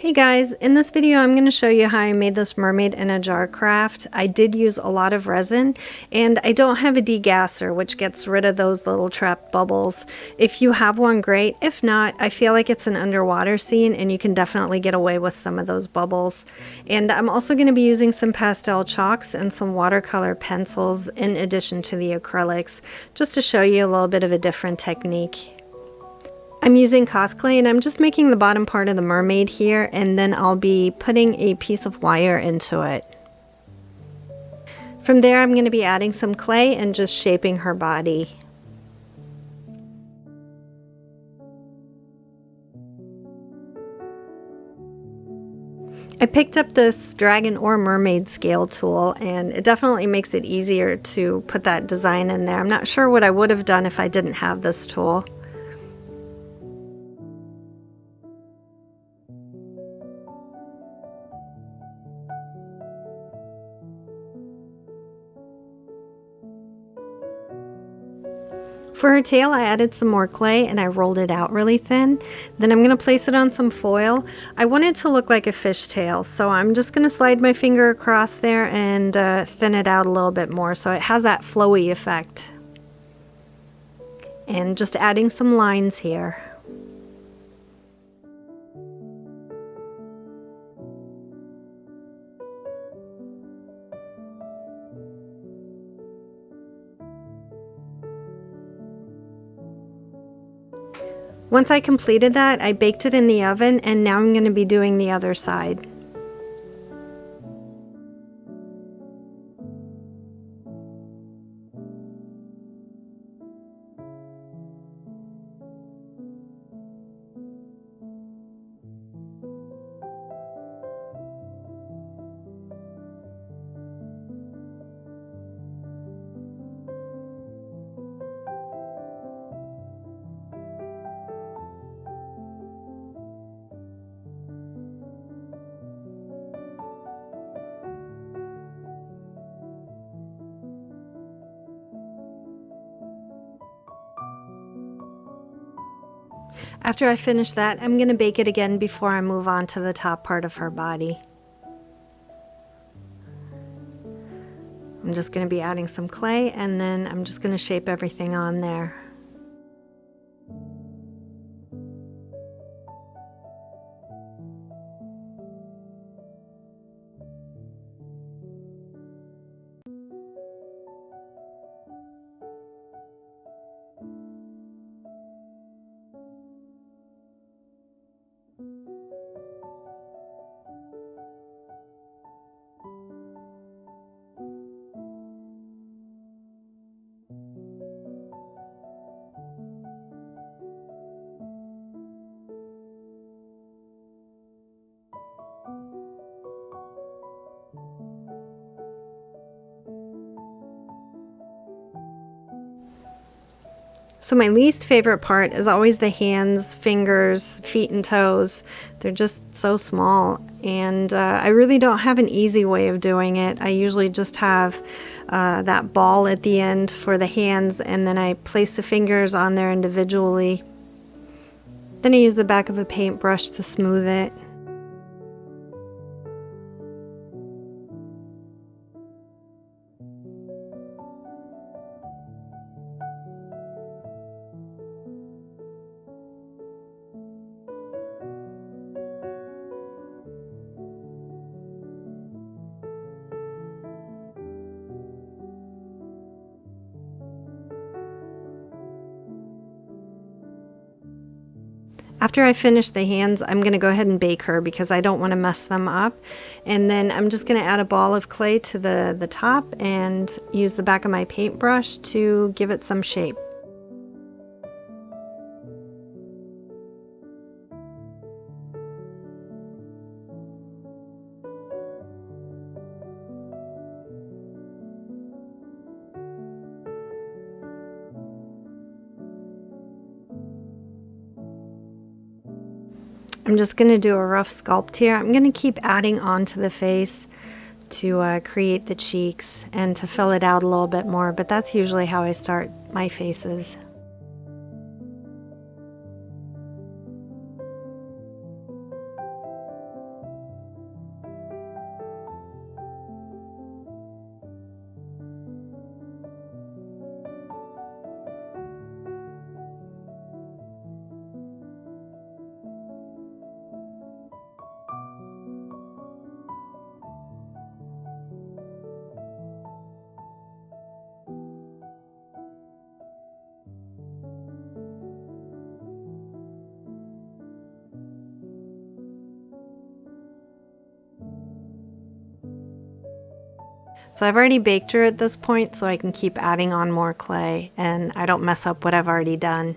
Hey guys, in this video I'm going to show you how I made this mermaid in a jar craft. I did use a lot of resin and I don't have a degasser which gets rid of those little trapped bubbles. If you have one, great. If not, I feel like it's an underwater scene and you can definitely get away with some of those bubbles. And I'm also going to be using some pastel chalks and some watercolor pencils in addition to the acrylics, just to show you a little bit of a different technique. I'm using Cosclay and I'm just making the bottom part of the mermaid here, and then I'll be putting a piece of wire into it. From there I'm going to be adding some clay and just shaping her body. I picked up this dragon or mermaid scale tool and it definitely makes it easier to put that design in there. I'm not sure what I would have done if I didn't have this tool. For her tail, I added some more clay and I rolled it out really thin. Then I'm going to place it on some foil. I want it to look like a fish tail, so I'm just going to slide my finger across there and thin it out a little bit more so it has that flowy effect. And just adding some lines here. Once I completed that, I baked it in the oven, and now I'm going to be doing the other side. After I finish that, I'm going to bake it again before I move on to the top part of her body. I'm just going to be adding some clay and then I'm just going to shape everything on there. So my least favorite part is always the hands, fingers, feet, and toes. They're just so small, and I really don't have an easy way of doing it. I usually just have that ball at the end for the hands, and then I place the fingers on there individually. Then I use the back of a paintbrush to smooth it. After I finish the hands, I'm going to go ahead and bake her because I don't want to mess them up. And then I'm just going to add a ball of clay to the top and use the back of my paintbrush to give it some shape. I'm just going to do a rough sculpt here. I'm going to keep adding onto the face to create the cheeks and to fill it out a little bit more, but that's usually how I start my faces. So I've already baked her at this point, so I can keep adding on more clay and I don't mess up what I've already done.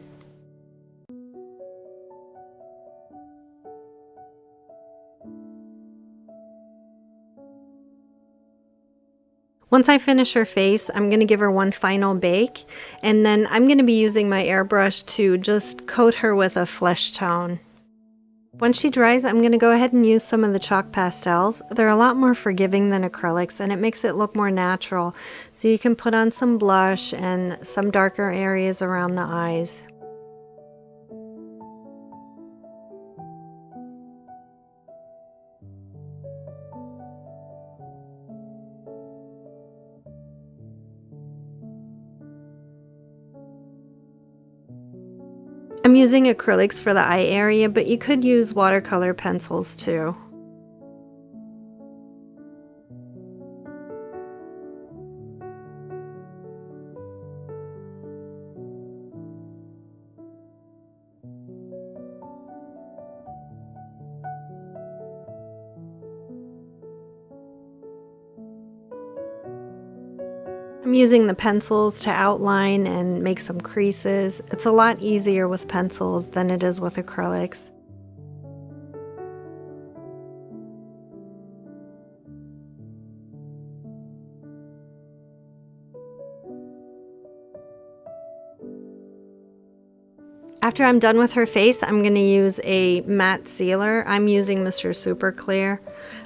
Once I finish her face, I'm going to give her one final bake, and then I'm going to be using my airbrush to just coat her with a flesh tone. Once she dries, I'm going to go ahead and use some of the chalk pastels. They're a lot more forgiving than acrylics, and it makes it look more natural. So you can put on some blush and some darker areas around the eyes. I'm using acrylics for the eye area, but you could use watercolor pencils too. I'm using the pencils to outline and make some creases. It's a lot easier with pencils than it is with acrylics. After I'm done with her face, I'm going to use a matte sealer. I'm using Mr. Super Clear,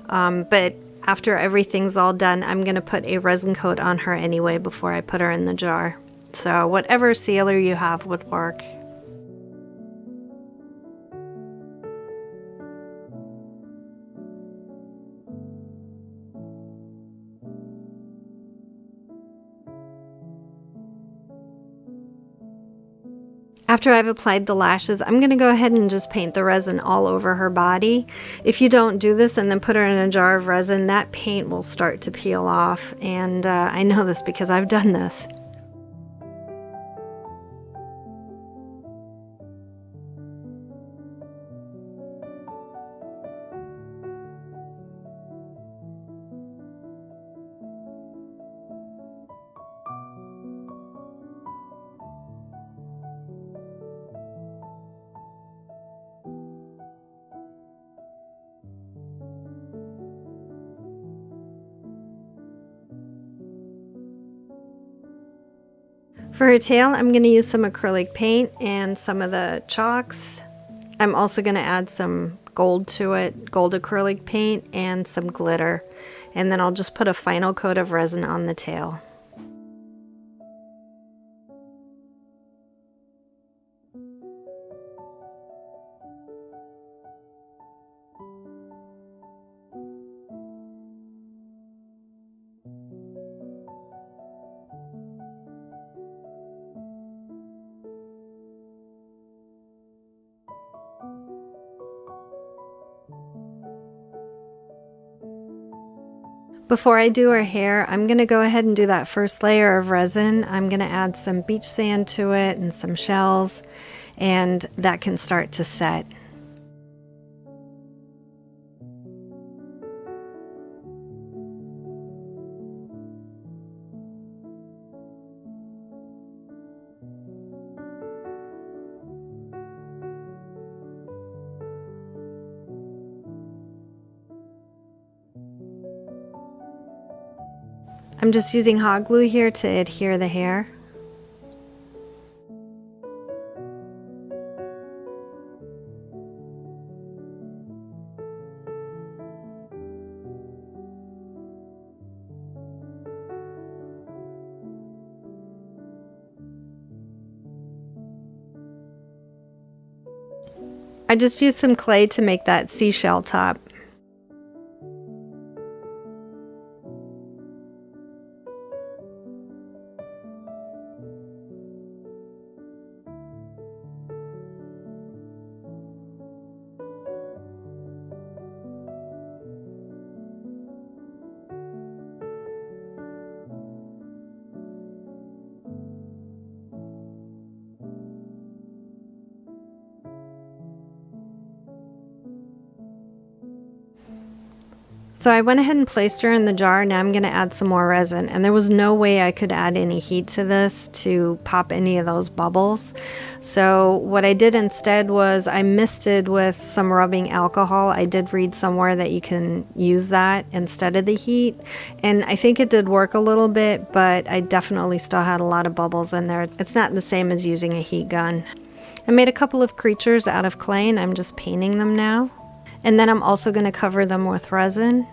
but after everything's all done, I'm going to put a resin coat on her anyway before I put her in the jar. So whatever sealer you have would work. After I've applied the lashes, I'm going to go ahead and just paint the resin all over her body. If you don't do this and then put her in a jar of resin, that paint will start to peel off, and I know this because I've done this. For her tail, I'm going to use some acrylic paint and some of the chalks. I'm also going to add some gold to it, gold acrylic paint, and some glitter. And then I'll just put a final coat of resin on the tail. Before I do her hair, I'm going to go ahead and do that first layer of resin. I'm going to add some beach sand to it and some shells, and that can start to set. I'm just using hot glue here to adhere the hair. I just used some clay to make that seashell top. So I went ahead and placed her in the jar. Now I'm going to add some more resin, and there was no way I could add any heat to this to pop any of those bubbles. So what I did instead was I misted with some rubbing alcohol. I did read somewhere that you can use that instead of the heat, and I think it did work a little bit, but I definitely still had a lot of bubbles in there. It's not the same as using a heat gun. I made a couple of creatures out of clay, and I'm just painting them now. And then I'm also going to cover them with resin.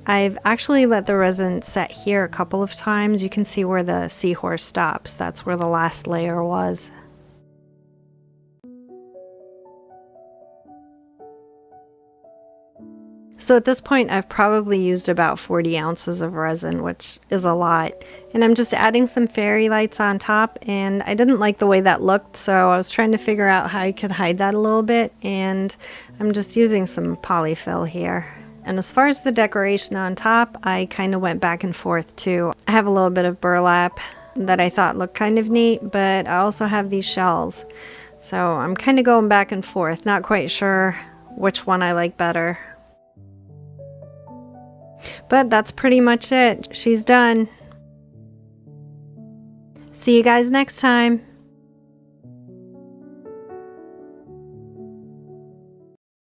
I've actually let the resin set here a couple of times. You can see where the seahorse stops. That's where the last layer was. So at this point, I've probably used about 40 ounces of resin, which is a lot. And I'm just adding some fairy lights on top, and I didn't like the way that looked, so I was trying to figure out how I could hide that a little bit, and I'm just using some polyfil here. And as far as the decoration on top, I kind of went back and forth too. I have a little bit of burlap that I thought looked kind of neat, but I also have these shells. So I'm kind of going back and forth, not quite sure which one I like better. But that's pretty much it. She's done. See you guys next time.